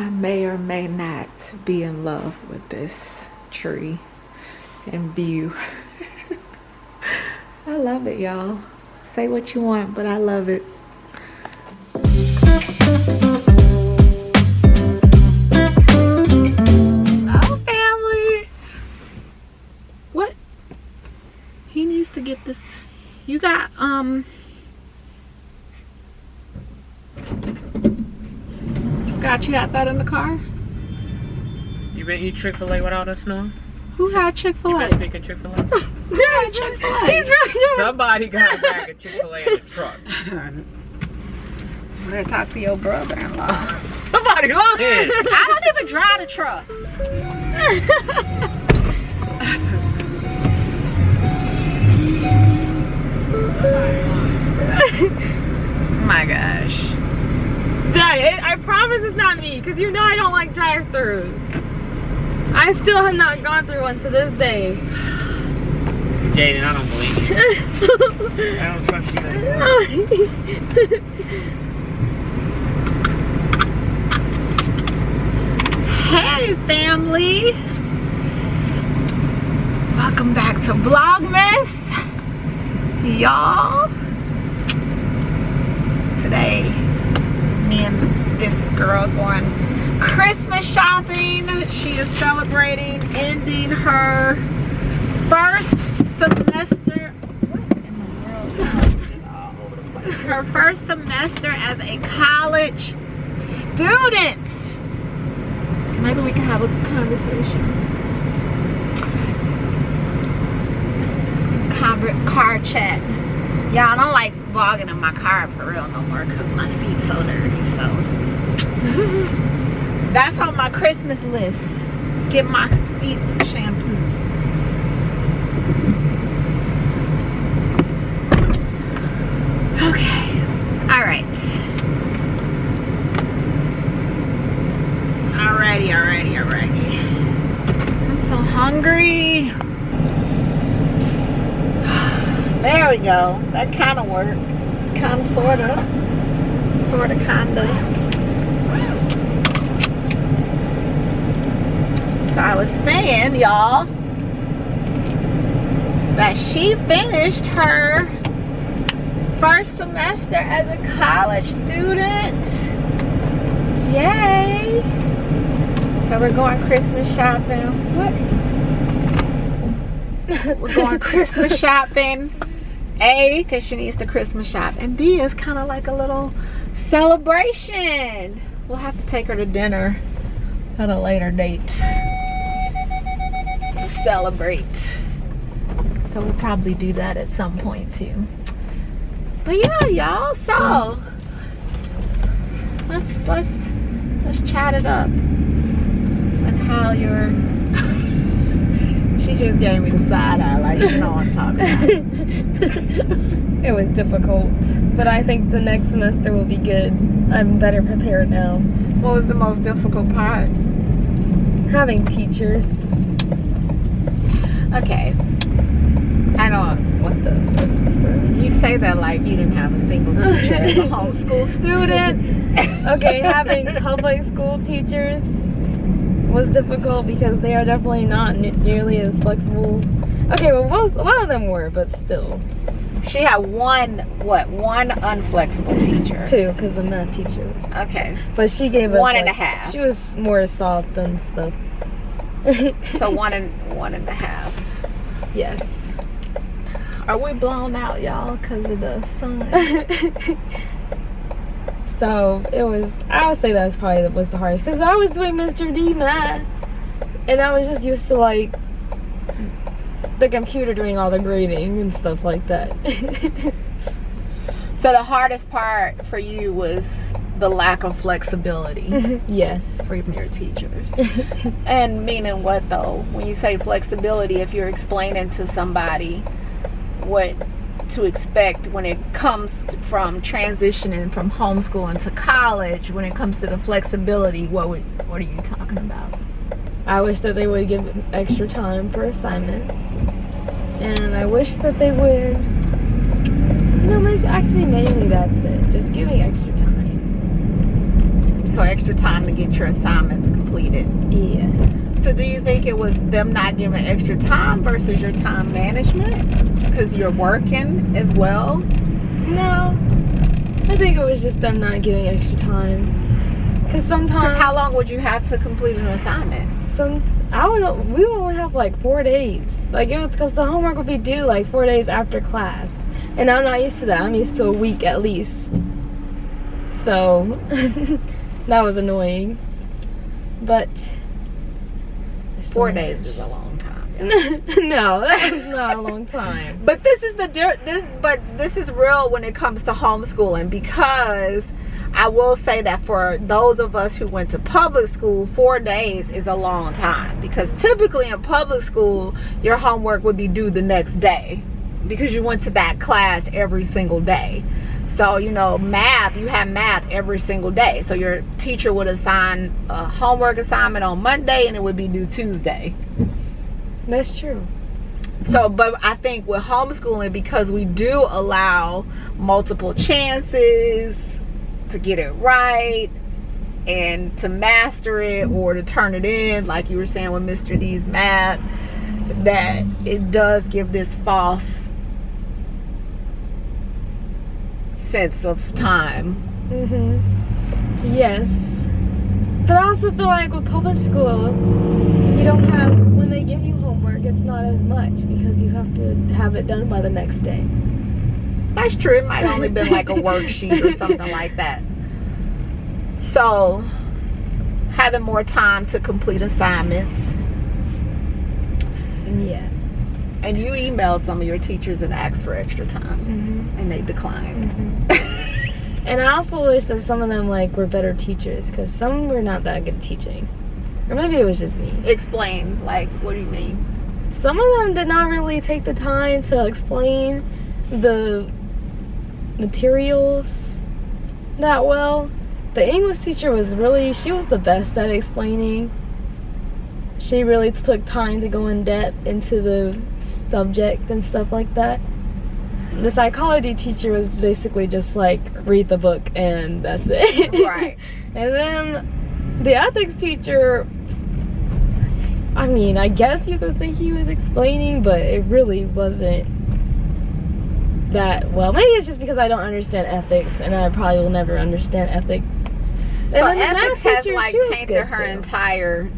I may or may not be in love with this tree and view. I love it, y'all. Say what you want, but I love it. Oh, family. What? He needs to get this. You got, you got that in the car? You been eat Chick-fil-A without us knowing? Who had Chick-fil-A? You been speaking Chick-fil-A? Yeah, Chick-fil-A. He's right. Somebody got a bag of Chick-fil-A in the truck. Better talk to your brother-in-law. Somebody lying. I don't even drive the truck. Oh my gosh. Dad, I promise it's not me, because you know I don't like drive-thrus. I still have not gone through one to this day. Jaden, I don't believe you. I don't trust you anymore. Hey family! Welcome back to Vlogmas, y'all. Today, me and this girl going Christmas shopping. She is celebrating ending her first semester. What in the world is all over the place? Her first semester as a college student. Maybe we can have a conversation. Some car chat. Y'all, I don't like vlogging in my car for real no more because my seat's so dirty. So that's on my Christmas list. Get my seats shampooed. Okay. All right. Alrighty. I'm so hungry. There we go. That kind of worked. Kind of, sort of. Sort of, kind of. So I was saying, y'all, that she finished her first semester as a college student. Yay! So we're going Christmas shopping. What? We're going Christmas shopping. A, because she needs to Christmas shop. And B, is kind of like a little celebration. We'll have to take her to dinner at a later date to celebrate. So we'll probably do that at some point too. But yeah, y'all, so let's chat it up. And how you're she just gave me the side eye like you know what I'm talking about. It was difficult, but I think the next semester will be good. I'm better prepared now. What was the most difficult part? Having teachers. Okay. I don't what the you say that like you didn't have a single teacher as a homeschool student. Okay, having public school teachers was difficult because they are definitely not nearly as flexible. Okay, well, a lot of them were, but still. She had one unflexible teacher? Two, because the math teacher was. Okay. But she gave us one and a half. She was more soft and stuff. So one and a half. Yes. Are we blown out, y'all, because of the sun? So it was, I would say that's probably was the hardest because I was doing Mr. D math and I was just used to like the computer doing all the grading and stuff like that. So the hardest part for you was the lack of flexibility. Yes. From your teachers. And meaning what though? When you say flexibility, if you're explaining to somebody what to expect when it comes from transitioning from homeschooling to college, when it comes to the flexibility, what are you talking about? I wish that they would give extra time for assignments, and I wish that they would, you know, actually mainly that's it, just giving extra time. so extra time to get your assignments completed. Yes. So do you think it was them not giving extra time versus your time management? Because you're working as well? No. I think it was just them not giving extra time. Because sometimes... Because how long would you have to complete an assignment? I don't know. We would only have like 4 days. Like, it was because the homework would be due like 4 days after class. And I'm not used to that. I'm used to a week at least. So, that was annoying. But... 4 days is a long time. No, that is not a long time. But this is this is real when it comes to homeschooling, because I will say that for those of us who went to public school, 4 days is a long time, because typically in public school your homework would be due the next day because you went to that class every single day. So, you know, math, you have math every single day. So your teacher would assign a homework assignment on Monday and it would be due Tuesday. That's true. So, but I think with homeschooling, because we do allow multiple chances to get it right and to master it or to turn it in, like you were saying with Mr. D's math, that it does give this false sense of time. Yes. But I also feel like with public school, you don't have, when they give you homework, it's not as much because you have to have it done by the next day. That's true. It might only been like a worksheet or something like that. So, having more time to complete assignments. Yeah. And you emailed some of your teachers and asked for extra time, and they declined. And I also wish that some of them like were better teachers, because some were not that good at teaching. Or maybe it was just me. Explain, like, what do you mean? Some of them did not really take the time to explain the materials that well. The English teacher was she was the best at explaining. She really took time to go in depth into the subject and stuff like that. The psychology teacher was basically just like, read the book and that's it. Right. And then the ethics teacher, I mean, I guess you could think he was explaining, but it really wasn't that well. Maybe it's just because I don't understand ethics, and I probably will never understand ethics. And So then the ethics math has teacher, like she was tainted good, her too. entire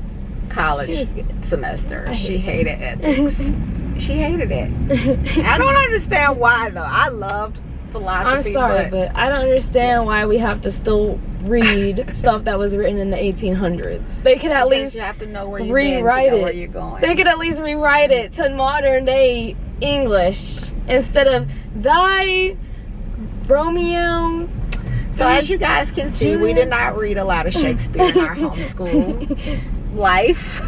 college semester. She hated ethics. She hated it. I don't understand why though. I loved philosophy. I'm sorry, but I don't understand why we have to still read stuff that was written in the 1800s. They could at least you have to know where you've rewrite been to know it. where you're going. They could at least rewrite it to modern day English instead of thy Romeo. So as you guys can see, we did not read a lot of Shakespeare in our homeschool life.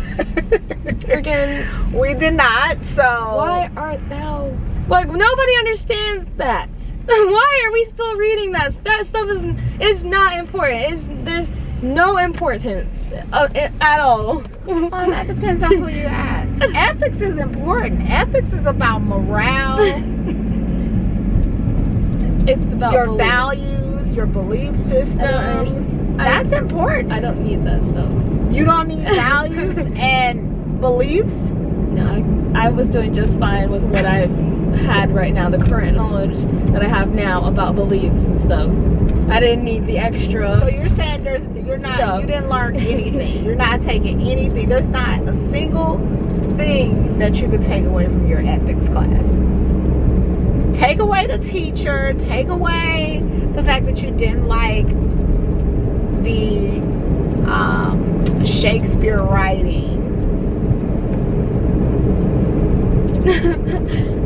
Freaking. We did not. So Why art thou? Like, nobody understands that. Why are we still reading that? That stuff is not important. There's no importance at all. that depends on who you ask. Ethics is important. Ethics is about morale. It's about your beliefs. values, your belief systems. That's important. I don't need that stuff. You don't need values and beliefs? No, I was doing just fine with what I had right now, the current knowledge that I have now about beliefs and stuff. I didn't need the extra. So you're saying you didn't learn anything. You're not taking anything. There's not a single thing that you could take away from your ethics class. Take away the teacher, take away the fact that you didn't like the Shakespeare writing.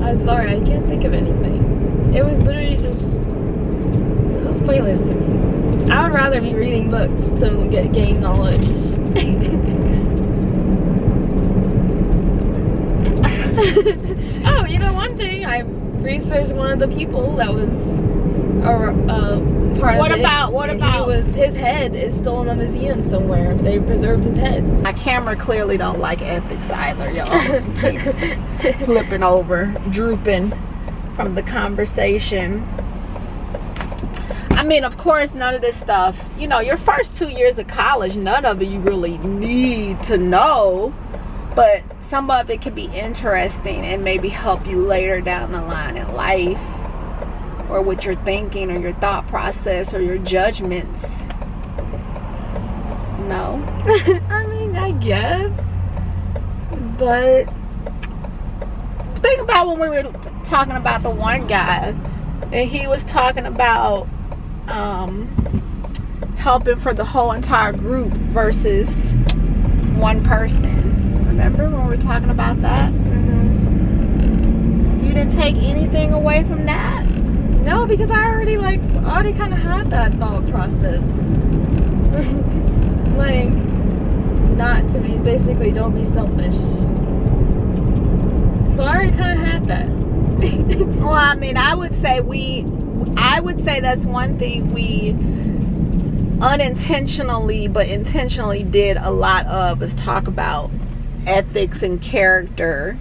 I'm sorry, I can't think of anything. It was literally just, it was pointless to me. I would rather be reading books to gain knowledge. Oh, you know one thing, I researched one of the people that was part of it. What about? His head is still in a museum somewhere. They preserved his head. My camera clearly don't like ethics either, y'all. Keeps flipping over, drooping from the conversation. I mean, of course, none of this stuff, you know, your first 2 years of college, none of it you really need to know, but some of it could be interesting and maybe help you later down the line in life, or with your thinking or your thought process or your judgments. No? I mean, I guess. But think about when we were talking about the one guy, and he was talking about helping for the whole entire group versus one person. Remember when we were talking about that? mm-hmm. You didn't take anything away from that? No, because I already kind of had that thought process. Like, not to be, basically, don't be selfish. So I already kind of had that. Well, I mean, I would say that's one thing we unintentionally but intentionally did a lot of, is talk about ethics and character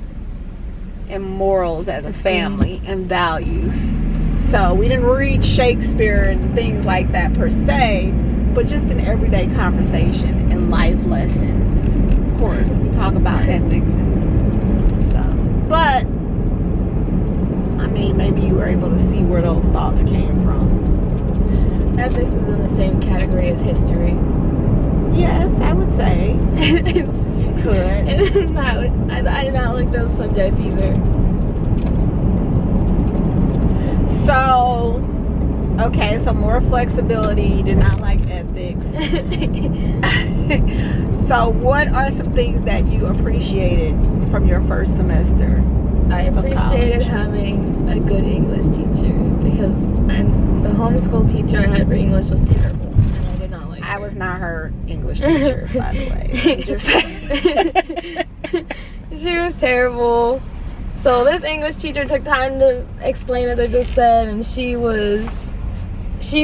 and morals as a family and values. So we didn't read Shakespeare and things like that per se, but just in everyday conversation and life lessons. Of course, we talk about ethics and stuff. But, I mean, maybe you were able to see where those thoughts came from. Ethics is in the same category as history. Yes, I would say. You could. I do not like those subjects either. So, okay, so more flexibility. You did not like ethics. So what are some things that you appreciated from your first semester? I appreciated having a good English teacher, because the homeschool teacher I had for English was terrible, and I did not like her. I was not her English teacher, by the way. She was terrible. So this English teacher took time to explain, as I just said, and she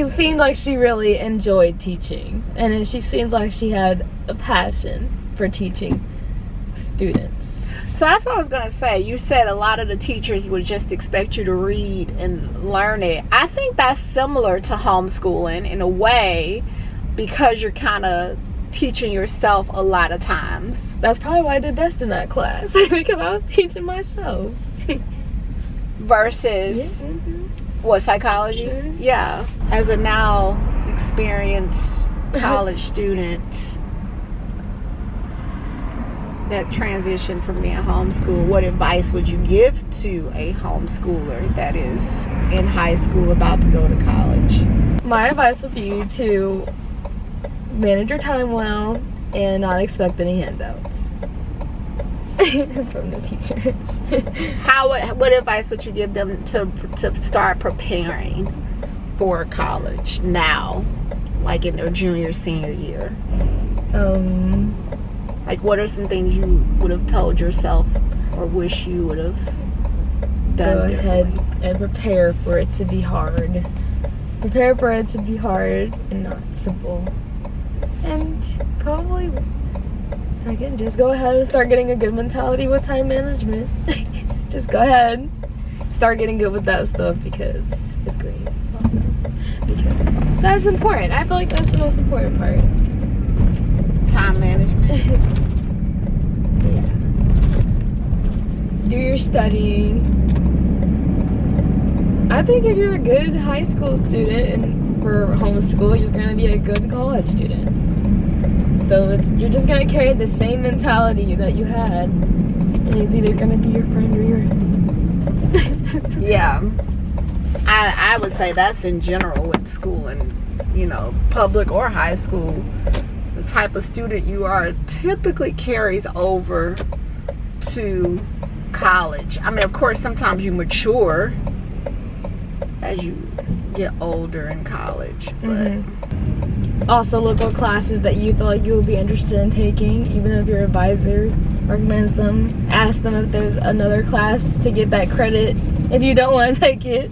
seemed like she really enjoyed teaching, and then she seems like she had a passion for teaching students. So that's what I was going to say. You said a lot of the teachers would just expect you to read and learn it. I think that's similar to homeschooling in a way, because you're kind of teaching yourself a lot of times. That's probably why I did best in that class, because I was teaching myself. Versus, what, psychology? Mm-hmm. Yeah. As a now experienced college student that transitioned from being homeschooled, what advice would you give to a homeschooler that is in high school about to go to college? My advice would be to manage your time well and not expect any handouts from the teachers. What advice would you give them to start preparing for college now, like in their junior, senior year? Like, what are some things you would have told yourself or wish you would have done? Go ahead and prepare for it to be hard. Prepare for it to be hard and not simple. And probably, again, just go ahead and start getting a good mentality with time management. Just go ahead, start getting good with that stuff, because it's great also. Because that's important. I feel like that's the most important part. Time management. Yeah. Do your studying. I think if you're a good high school student and for homeschool, you're going to be a good college student. So you're just going to carry the same mentality that you had, and it's either going to be your friend or your enemy. Yeah. I would say that's in general with school, and, you know, public or high school. The type of student you are typically carries over to college. I mean, of course, sometimes you mature as you get older in college, but also look at classes that you feel like you will be interested in taking, even if your advisor recommends them. Ask them if there's another class to get that credit if you don't want to take it.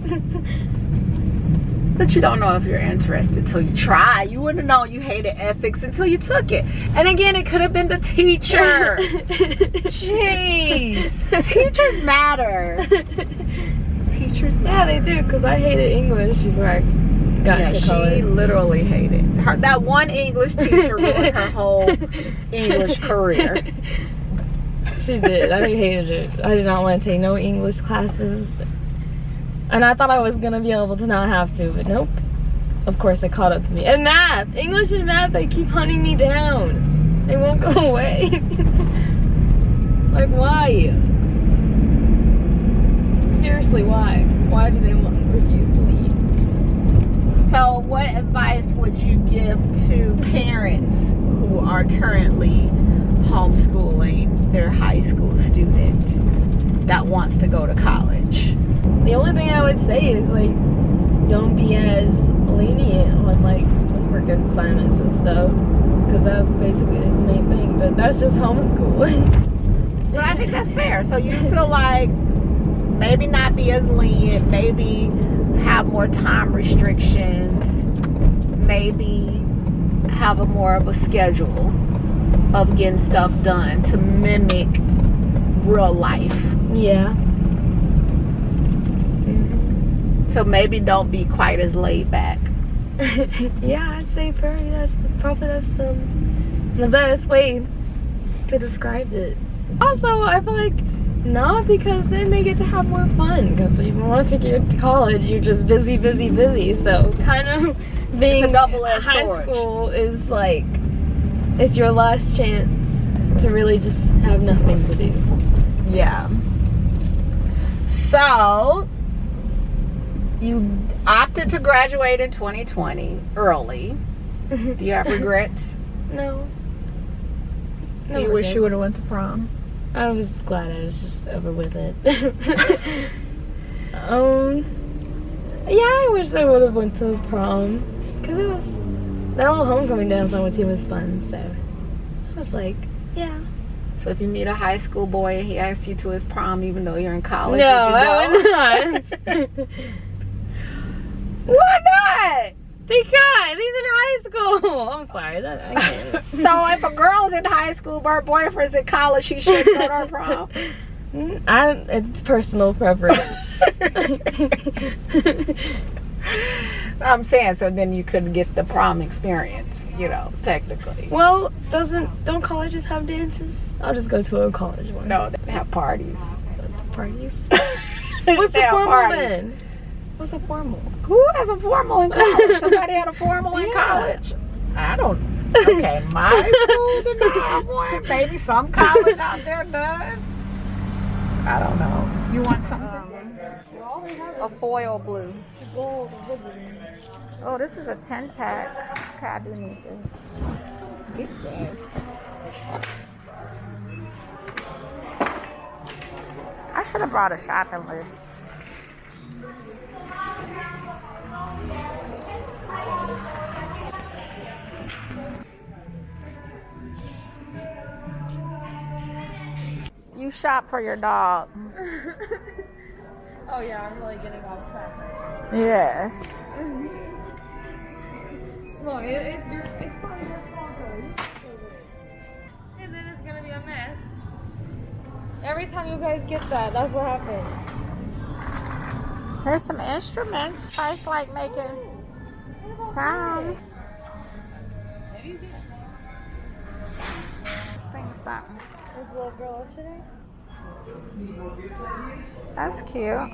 But you don't know if you're interested till you try. You wouldn't know you hated ethics until you took it. And again, it could have been the teacher. Jeez. Teachers matter. Teachers matter. Yeah, they do, because I hated English before I got Yeah, to she college. literally hated her. That one English teacher ruined her whole English career. She did. I hated it. I did not want to take no English classes. And I thought I was going to be able to not have to, but nope. Of course, it caught up to me. And math! English and math, they keep hunting me down. They won't go away. Like, why? Seriously, why? Why do they refuse to leave? So what advice would you give to parents who are currently homeschooling their high school student that wants to go to college? The only thing I would say is, like, don't be as lenient on, like, homework assignments and stuff. Because that's basically the main thing. But that's just homeschooling. But I think that's fair. So you feel like maybe not be as lenient, maybe have more time restrictions, maybe have a more of a schedule of getting stuff done to mimic real life. Yeah. So maybe don't be quite as laid back. Yeah, I'd say that's the best way to describe it. Also, I feel like not, because then they get to have more fun, because even once you get to college, you're just busy. So kind of being It's a double-edged high sword. school is like, it's your last chance to really just have nothing to do. Yeah. So you opted to graduate in 2020 early. Do you have regrets? No. Do you wish you would have went to prom? I was glad I was just over with it. Yeah, I wish I would have went to prom, because it was, that little homecoming dance I went to was fun, so I was like, yeah. So if you meet a high school boy and he asks you to his prom even though you're in college, No, would you go? I would not. Why not? Because he's in high school. I'm sorry, I can't. So if a girl's in high school but her boyfriend's in college, she should go to her prom? It's personal preference. I'm saying, so then you couldn't get the prom experience, you know, technically. Well, don't colleges have dances? I'll just go to a college one. No, they have parties. Parties? What's They the have formal parties. then? What's a formal? Who has a formal in college? Somebody had a formal in Yeah. college. I don't. Okay, my school did not have one. Maybe some college out there does. I don't know. You want something? A foil blue. Oh, this is a 10-pack. Okay, I do need this. Get this. I should have brought a shopping list. You shop for your dog. Oh yeah, I'm really getting off track right now. Yes. Look, it's probably your fault though. And then it's gonna be a mess. Every time you guys get that's what happens. There's some instruments. Tries like making sounds. Things that. This little girl yesterday. That's cute.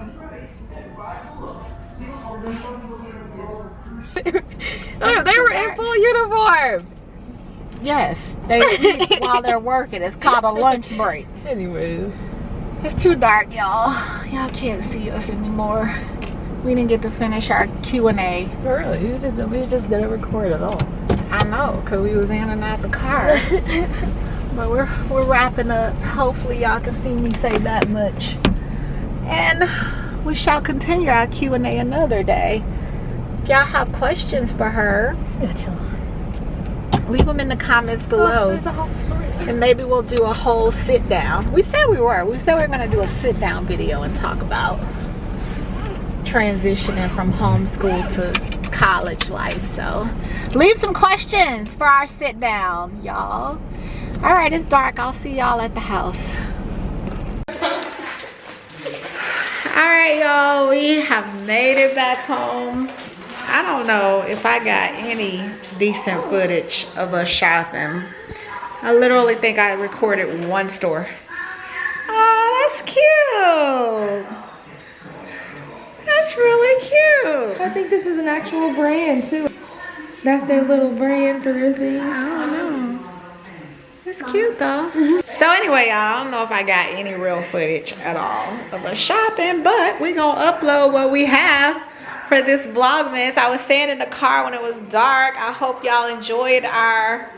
Oh, they were in full uniform. Yes, they eat while they're working. It's called a lunch break. Anyways. It's too dark, y'all. Y'all can't see us anymore. We didn't get to finish our Q&A. Really? We just didn't record at all. I know, because we was in and out the car. But we're wrapping up. Hopefully y'all can see me say that much. And we shall continue our Q&A another day. If y'all have questions for her, leave them in the comments below. There's a hospital right there. And maybe we'll do a whole sit down. We said we were going to do a sit down video and talk about transitioning from homeschool to college life. So leave some questions for our sit down, y'all. All right, it's dark. I'll see y'all at the house. All right, y'all, we have made it back home. I don't know if I got any decent footage of us shopping. I literally think I recorded one store. Oh, that's cute. That's really cute. I think this is an actual brand too. That's their little brand for their thing. I don't know. It's cute though. So anyway, y'all, I don't know if I got any real footage at all of us shopping, but we're gonna upload what we have for this Vlogmas. I was saying in the car when it was dark, I hope y'all enjoyed our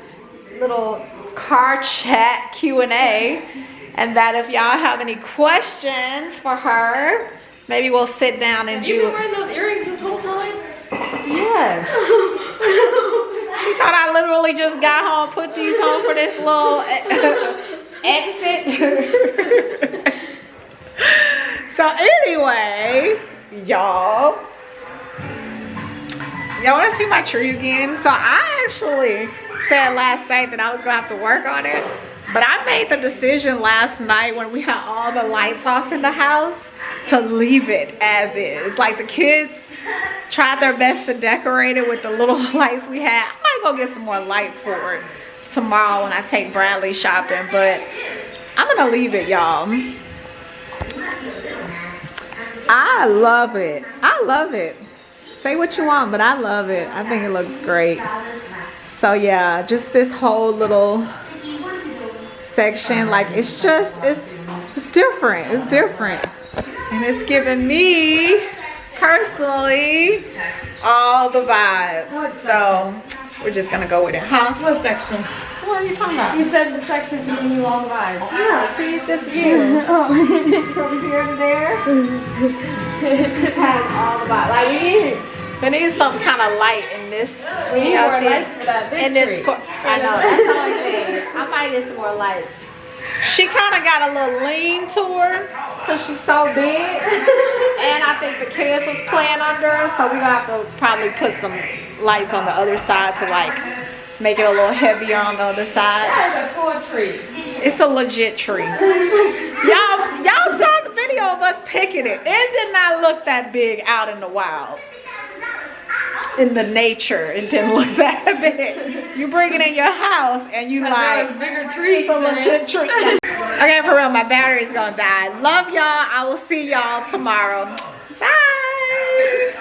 little car chat Q&A, and that if y'all have any questions for her, maybe we'll sit down and do. You've been wearing those earrings this whole time? Yes. She thought I literally just got home, put these on for this little exit. So anyway, y'all want to see my tree again? So I actually said last night that I was gonna have to work on it, but I made the decision last night when we had all the lights off in the house to leave it as is. Like, the kids tried their best to decorate it with the little lights we had. I might go get some more lights for it tomorrow when I take Bradley shopping, but I'm gonna leave it, y'all. I love it. I love it. Say what you want, but I love it. I think it looks great. So yeah, just this whole little section, like, it's just, it's different. It's different. And it's giving me personally all the vibes. So we're just gonna go with it. Huh? What section? What are you talking about? You said the section giving you all the vibes. Yeah, see this view. Oh. From here to there. It just has all the vibes. Like, we need some kind of light in this. We need more lights for that big in this tree. I know, that's the only thing. I might get some more lights. She kind of got a little lean to her because she's so big. And I think the kids was playing under her, so we're going to have to probably put some lights on the other side to, like, make it a little heavier on the other side. That's a full tree. It's a legit tree. Y'all saw the video of us picking it. It did not look that big out in the wild. In the nature, it didn't look that big. You bring it in your house and you like, bigger trees. it's a legit tree. Okay, for real, my battery's gonna die. Love y'all. I will see y'all tomorrow. Bye.